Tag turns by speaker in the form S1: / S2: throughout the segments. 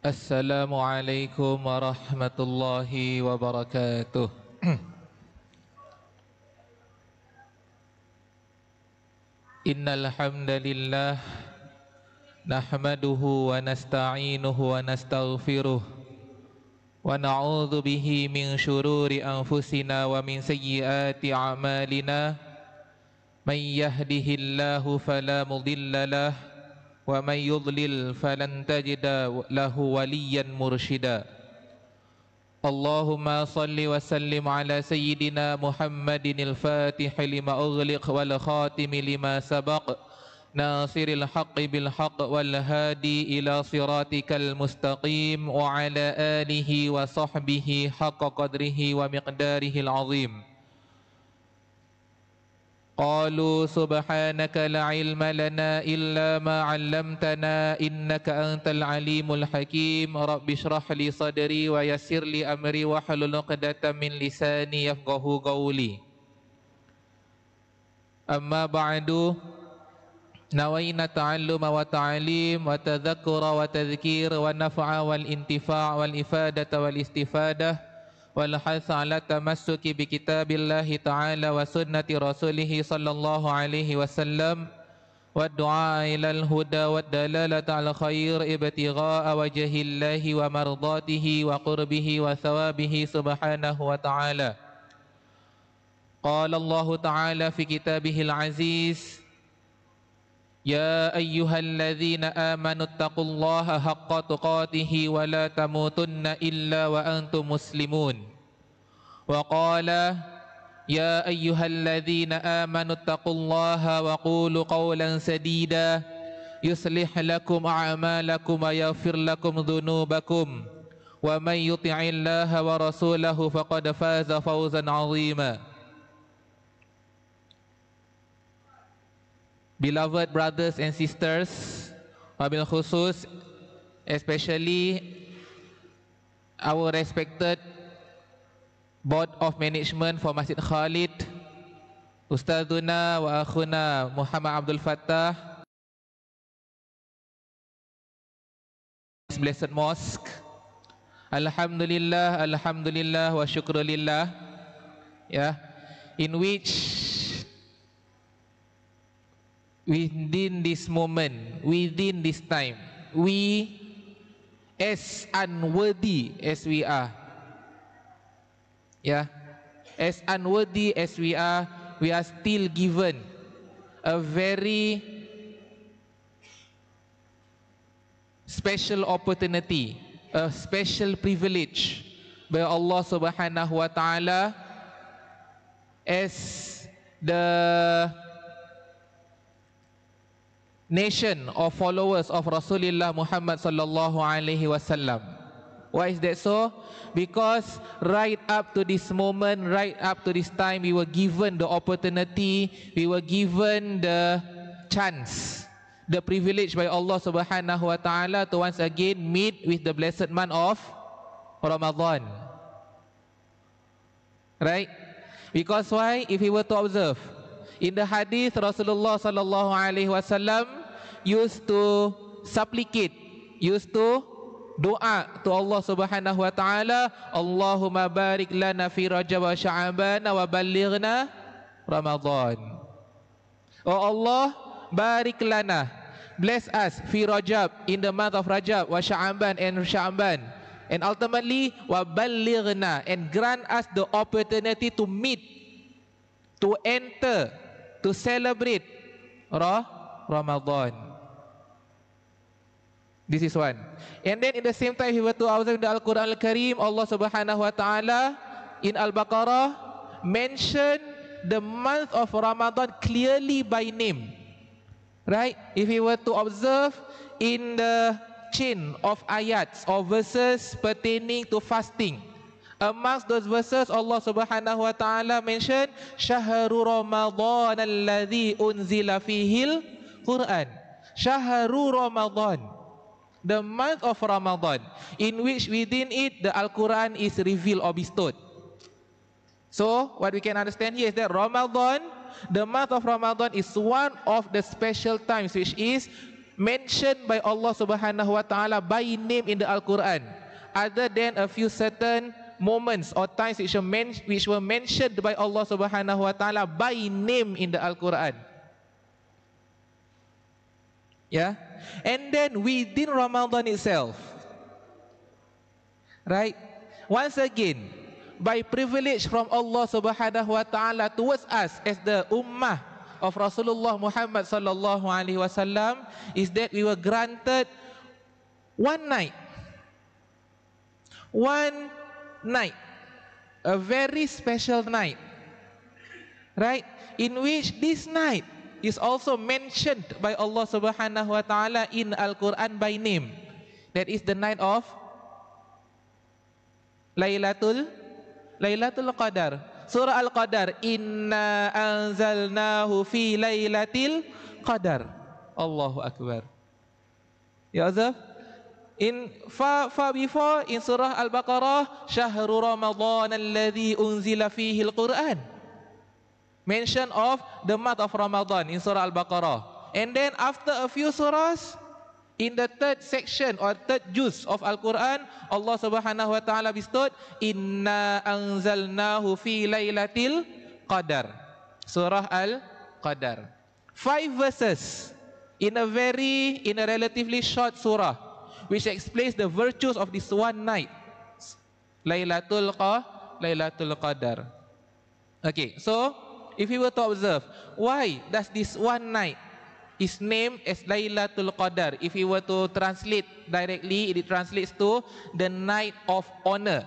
S1: Assalamualaikum warahmatullahi wabarakatuh. Innal hamdalillah nahmaduhu wa nasta'inuhu wa nastaghfiruh wa na'udzu bihi min shururi anfusina wa min sayyiati a'malina. May yahdihillahu fala mudilla lahu wa may yudlil falan tajida lahu waliyan mursyida. Allahumma salli wa sallim ala sayyidina Muhammadinil Fatih lima ughliq wal khatimi lima sabaq nasiril haqqi bil haqq wal hadi ila siratikal mustaqim wa ala alihi wa sahbihi haqqa qadrihi wa miqdarihil azim. Qalu subhanaka la ilma lana illa ma 'allamtana innaka antal alimul hakim. Rabbi shrah li sadri wa yassir li amri wa hlul 'uqdatam min lisani yafqahu qawli. Amma ba'du, nawaina ta'alluma wa ta'lim wa tadhakkura wa tadhkir wa naf'a wal intifa' wal ifadata wal istifadah wal hath ala tamassuki bi kitabillahi ta'ala wa sunnati rasulihi sallallahu alaihi wasallam wa du'a ilal huda wa dalalata al khair ibtigha'a wajhillahi wa mardatihi wa qurbihi wa thawabihi subhanahu wa ta'ala. Qala Allah ta'ala fi kitabihil aziz: Ya ayyuhalladzina amanu taqullaha haqqa tuqatihi wa la tamutunna illa wa antum muslimun. Wa qala ya ayyuhalladzina amanu taqullaha wa qulu qawlan sadida yuslih lakum a'malakum wa yaghfir lakum dhunubakum wa may yuti'illaha wa rasulahu faqad faza fawzan 'azima. Beloved brothers and sisters, wabil khusus, especially our respected Board of Management for Masjid Khalid, Ustadzuna wa akhuna Muhammad Abdul Fattah, Blessed Mosque. Alhamdulillah, alhamdulillah wa syukrulillah, in which within this moment, within this time, we, as unworthy as we are, as unworthy as we are still given a very special opportunity, a special privilege by Allah Subhanahu wa Ta'ala as the nation of followers of Rasulullah Muhammad sallallahu alaihi wasallam. Why is that so? Because right up to this moment, right up to this time, we were given the opportunity, we were given the chance, the privilege by Allah Subhanahu wa Ta'ala to once again meet with the blessed month of Ramadan. Right? Because why? If we were to observe in the hadith, Rasulullah sallallahu alaihi wasallam used to supplicate, used to doa to Allah Subhanahu wa Ta'ala, Allahumma barik lana fi Rajab wa Sya'ban wa ballighna Ramadan. Oh Allah, barik lana, bless us fi Rajab, in the month of Rajab, wa Sya'ban, and Sya'ban, and ultimately wa ballighna, and grant us the opportunity to meet, to enter, to celebrate Ramadan. This is one. And then in the same time, if we were to observe the Al-Quran Al-Karim, Allah Subhanahu wa Ta'ala in Al-Baqarah mentioned the month of Ramadan clearly by name. Right? If we were to observe in the chain of ayats or verses pertaining to fasting, amongst those verses, Allah Subhanahu wa Ta'ala mentioned Shahru Ramadan alladhi unzila fihil Quran. Shahru Ramadan, the month of Ramadan, in which within it the Al-Quran is revealed or bestowed. So what we can understand here is that Ramadan, the month of Ramadan, is one of the special times which is mentioned by Allah Subhanahu wa Ta'ala by name in the Al-Quran, other than a few certain moments or times which were mentioned by Allah Subhanahu wa Ta'ala by name in the Al-Quran. Yeah, and then within Ramadan itself, right? Once again, by privilege from Allah Subhanahu wa Ta'ala towards us as the ummah of Rasulullah Muhammad sallallahu alaihi wasallam, is that we were granted one night, a very special night, right? In which this night is also mentioned by Allah Subhanahu wa Ta'ala in Al-Quran by name. That is the night of Laylatul Qadar. Surah Al-Qadar, inna anzalnahu fi laylatil qadar. Allahu Akbar. Ya Azaf, in far before in Surah Al-Baqarah, Shahru Ramadan alladhi unzila fihi al-Quran. Mention of the month of Ramadan in Surah Al-Baqarah. And then after a few surahs, in the third section or third juz of Al-Quran, Allah Subhanahu wa Ta'ala bestowed, inna anzalnahu fi laylatil qadar. Surah Al-Qadar. 5 verses in a relatively short surah, which explains the virtues of this one night, Laylatul Qadar. Okay, so if you were to observe, why does this one night is named as Laylatul Qadar? If you were to translate directly, it translates to the night of honor.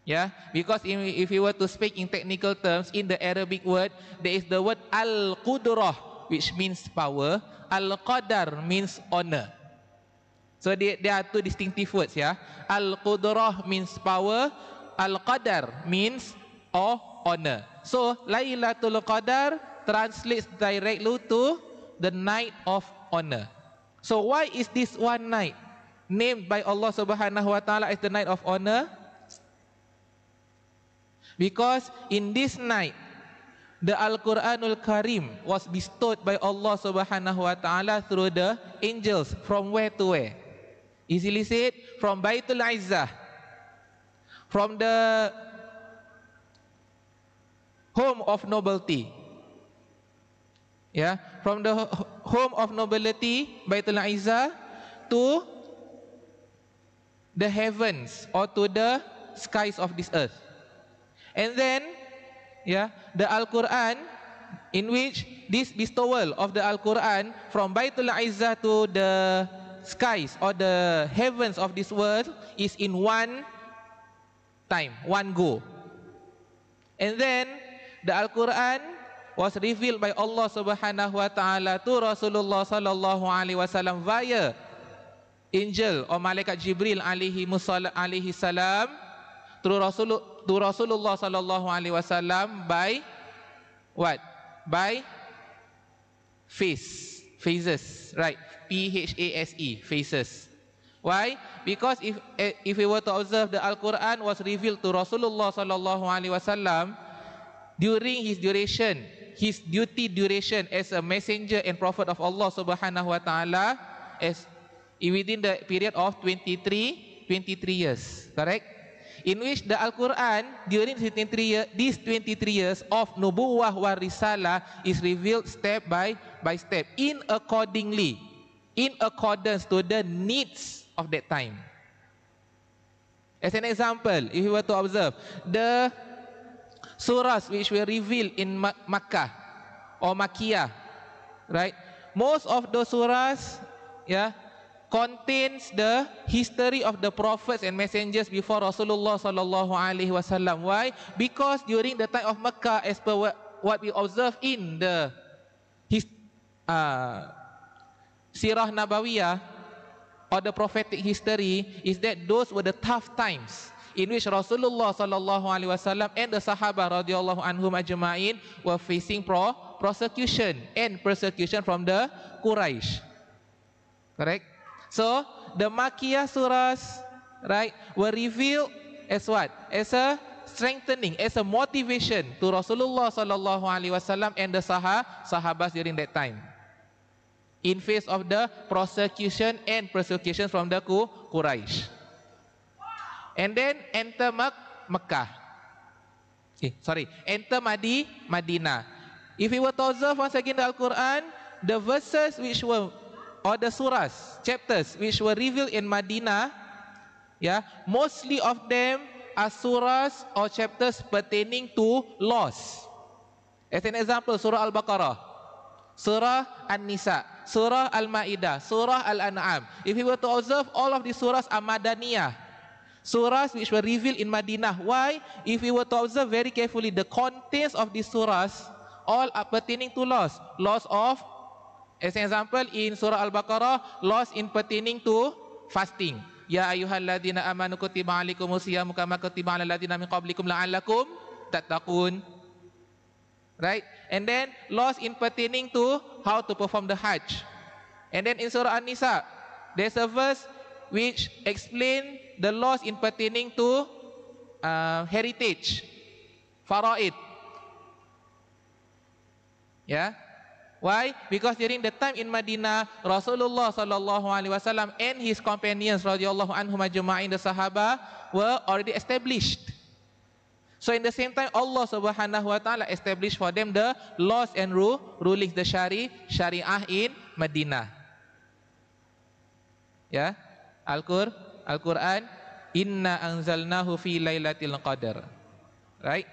S1: Yeah, because if you were to speak in technical terms, in the Arabic word, there is the word Al-Qudrah, which means power. Al-Qadar means honor. So there are 2 distinctive words, yeah. Al-Qudrah means power, Al-Qadar means honor. So Laylatul Qadar translates directly to the night of honor. So why is this one night named by Allah Subhanahu wa Ta'ala as the night of honor? Because in this night, the Al-Quranul Karim was bestowed by Allah Subhanahu wa Ta'ala through the angels. From where to where? Easily said, from Baitul Izzah, from the home of nobility. Yeah, from the home of nobility, Baitul Izzah, to the heavens or to the skies of this earth. And then, yeah, the Al-Quran, in which this bestowal of the Al-Quran from Baitul Izzah to the skies or the heavens of this world is in one time, one go. And then the Al-Quran was revealed by Allah Subhanahu wa Ta'ala to Rasulullah sallallahu alaihi wasallam via angel or malaikat Jibril alaihi salam to Rasulullah sallallahu alaihi wasallam by what? By phases, right? Phase, phases. Why? Because if we were to observe, the Al-Quran was revealed to Rasulullah sallallahu alaihi wasallam during his duty duration as a messenger and prophet of Allah Subhanahu wa Ta'ala, as within the period of 23 years, correct? In which the Al-Quran during these 23 years of Nubuwah wa Risalah is revealed step by step in accordance to the needs of that time. As an example, if you were to observe the surahs which were revealed in Makkah or Makkiyah, right? Most of those surahs, yeah, contains the history of the prophets and messengers before Rasulullah sallallahu alaihi wasallam. Why? Because during the time of Makkah, as per what we observe in the Sirah Nabawiyah or the prophetic history, is that those were the tough times in which Rasulullah sallallahu alaihi wasallam and the Sahaba radhiyallahu anhum ajma'in were facing persecution from the Quraysh. Correct? So the Makkiyah surahs, right, were revealed as what? As a strengthening, as a motivation to Rasulullah sallallahu alaihi wasallam and the Sahabas during that time. in face of the prosecution and persecution from the Quraysh. And then enter Mecca. Enter Madinah. If we were to observe once again the Al-Quran, the verses which were, or the surahs, chapters which were revealed in Madinah, mostly of them are surahs or chapters pertaining to laws. As an example, Surah Al-Baqarah, Surah An-Nisa, Surah Al-Ma'idah, Surah Al-An'am. If we were to observe, all of these surahs are Madaniyah, surahs which were revealed in Madinah. Why? If we were to observe very carefully, the contents of these surahs all are pertaining to laws. Laws of, as an example, in Surah Al-Baqarah, laws in pertaining to fasting. Ya ayyuhalladzina amanu kutiba alaikumus-siyamu kama kutiba alal ladzina min qablikum la'allakum tattaqun. Right? And then laws in pertaining to how to perform the Hajj. And then in Surah An-Nisa, there's a verse which explain the laws in pertaining to heritage, faraid. Why? Because during the time in Madinah, Rasulullah sallallahu alaihi wasallam and his companions radhiyallahu anhum ajma'in, the Sahaba, were already established. So in the same time, Allah subhanahu wa ta'ala established for them the laws and rulings, the Shariah in Madinah. Al-Quran, Inna anzalnahu fi laylatil qadar. Right?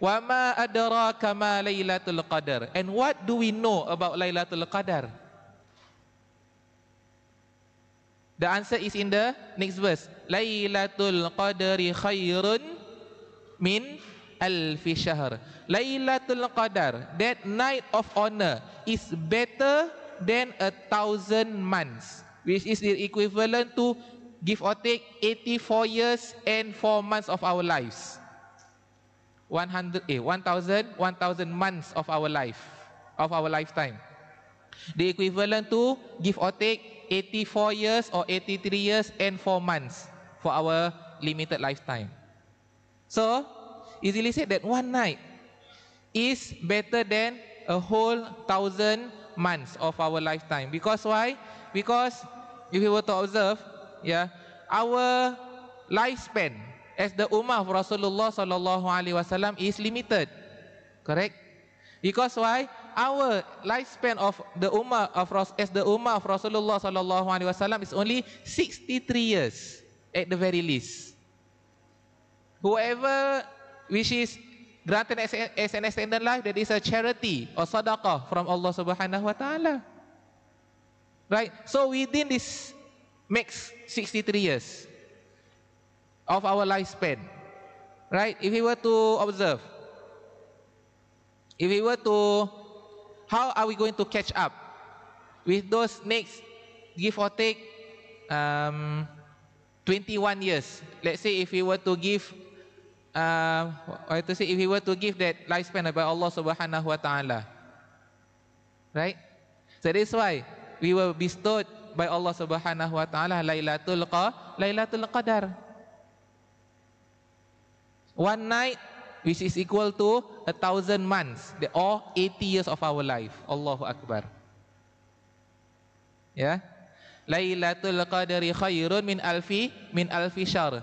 S1: Wa ma adraka ma laylatul qadar. And what do we know about Laylatul Qadar? The answer is in the next verse. Laylatul Qadari khairun min alfi shahr. Laylatul Qadar, that night of honor, is better than 1,000 months, which is the equivalent to, give or take, 84 years and 4 months of our lives. 1,000 months of our life, of our lifetime. The equivalent to, give or take, 84 years or 83 years and 4 months for our limited lifetime. So, easily said that one night is better than a whole 1,000 months of our lifetime. Because why? Because if we were to observe, our lifespan as the Ummah of Rasulullah sallallahu alaihi wasallam is limited. Correct? Because why? Our lifespan of the Ummah of Rasulullah sallallahu alaihi wasallam is only 63 years at the very least. Whoever which is granted as an extended life, that is a charity or sadaqah from Allah subhanahu wa ta'ala. Right? So within this max 63 years of our lifespan, right? If we were to observe, how are we going to catch up with those next, give or take, 21 years? Let's say if we were to give, if we were to give that lifespan by Allah subhanahu wa ta'ala, right? So that's why we were bestowed by Allah subhanahu wa ta'ala Laylatul Qadar. One night which is equal to 1,000 months, or 80 years of our life. Allahu Akbar. Laylatul Qadari khairun min alfi shahr.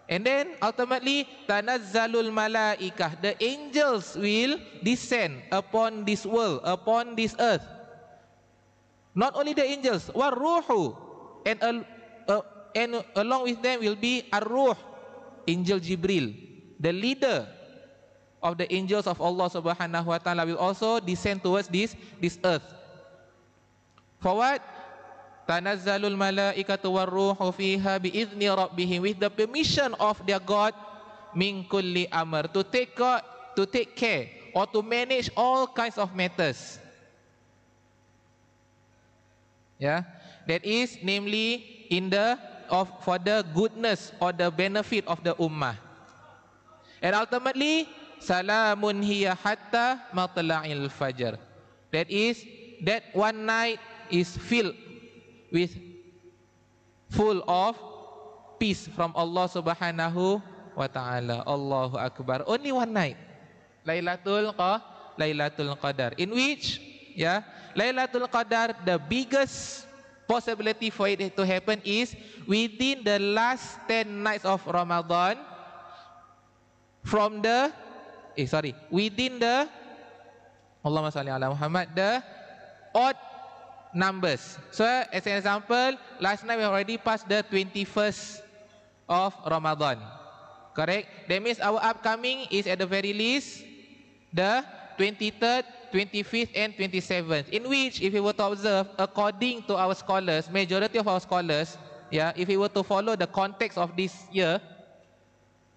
S1: And then ultimately, tanazzalul malaikah, the angels will descend upon this world, upon this earth. Not only the angels, waruhu, and along with them will be ar-ruh, angel Jibril, the leader of the angels of Allah subhanahu wa ta'ala, will also descend towards this earth. For what? Tanazzalul malaikatu warruhu fiha bi'izni rabbihim, with the permission of their God, min kulli amr, to take care or to manage all kinds of matters. That is namely for the goodness or the benefit of the ummah. And ultimately, salamun hiya hatta matla'il fajr. That is, that one night is filled with full of peace from Allah subhanahu wa ta'ala. Allahu Akbar. Only one night. Laylatul Qadar. In which, ya, Lailatul Qadar, the biggest possibility for it to happen is within the last 10 nights of Ramadan, from the within the, Allahumma salli ala Muhammad, the odd numbers. So as an example, last night we already passed the 21st of Ramadan, correct? That means our upcoming is at the very least the 23rd, 25th and 27th, in which if we were to observe according to our scholars, majority of our scholars, yeah, if we were to follow the context of this year,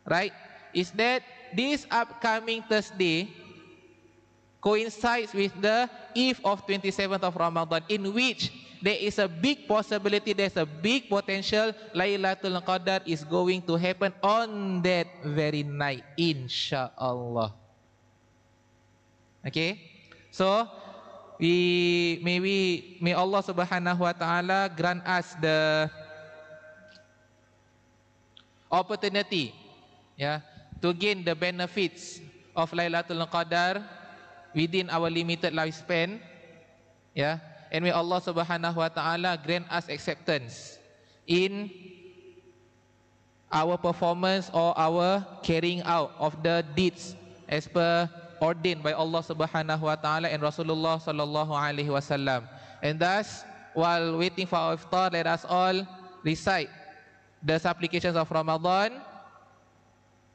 S1: right, is that this upcoming Thursday coincides with the eve of 27th of Ramadan, in which there is a big possibility, there's a big potential Lailatul Qadar is going to happen on that very night, insyaAllah. Okay, so may Allah Subhanahu wa Ta'ala grant us the opportunity, yeah, to gain the benefits of Lailatul Qadar within our limited lifespan, yeah, and may Allah Subhanahu wa Ta'ala grant us acceptance in our performance or our carrying out of the deeds as per ordained by Allah Subhanahu wa Ta'ala and Rasulullah Sallallahu Alaihi Wasallam. And thus, while waiting for our iftar, let us all recite the supplications of Ramadan,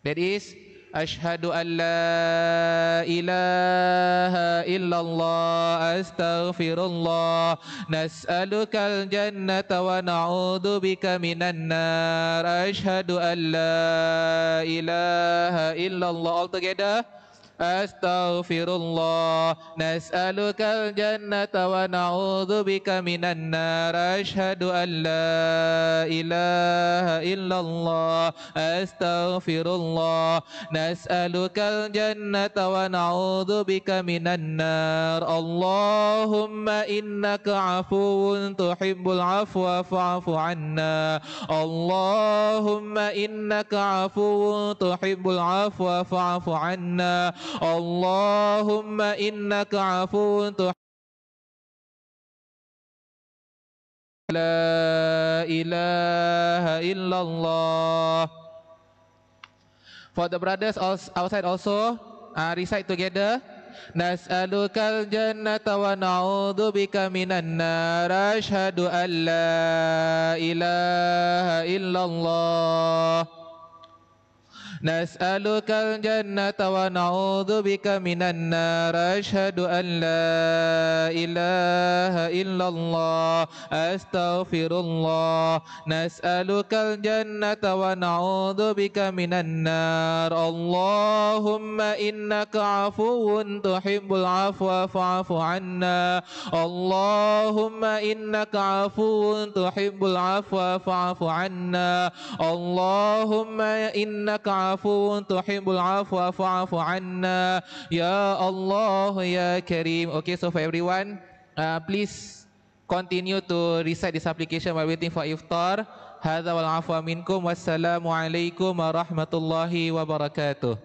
S1: that is, Ashhadu an la ilaha illallah astaghfirullah nas'alukal jannata wa na'udhu bika minan nar. Ashhadu an la ilaha illallah. All together. Astaghfirullah nas'alukal jannata wa na'udhu bika minan nar. Ashhadu an la ilaha illallah astaghfirullah nas'alukal jannata wa na'udhu bika minan nar. Allahumma innaka afuwun tuhibbul afwa fa'fu anna. Allahumma innaka afuwun tuhibbul afwa fa'fu anna. Allahumma innaka afuwun tuhibbul. La ilaha illallah. For the brothers outside also, recite together. Nas'alukal jannata wa na'udhu bika minan nar. Ashhadu an la ilaha illallah. Nas'alukal jannata wa na'udhu bika minan nar. Ashhadu an la ilaha illallah astaghfirullah nas'alukal jannata wa na'udhu bika minan nar. Allahumma innaka afuwun tuhibbul afwa fa'fu anna. Allahumma innaka afuwun tuhibbul afwa fa'fu anna. Allahumma innaka afuwun tuhibbul afwa fa'fu anna. Ya Allah ya Karim. Okay, so for everyone, please continue to recite this application while waiting for iftar. Hadza wal afwa minkum. Wassalamu alaikum warahmatullahi wabarakatuh.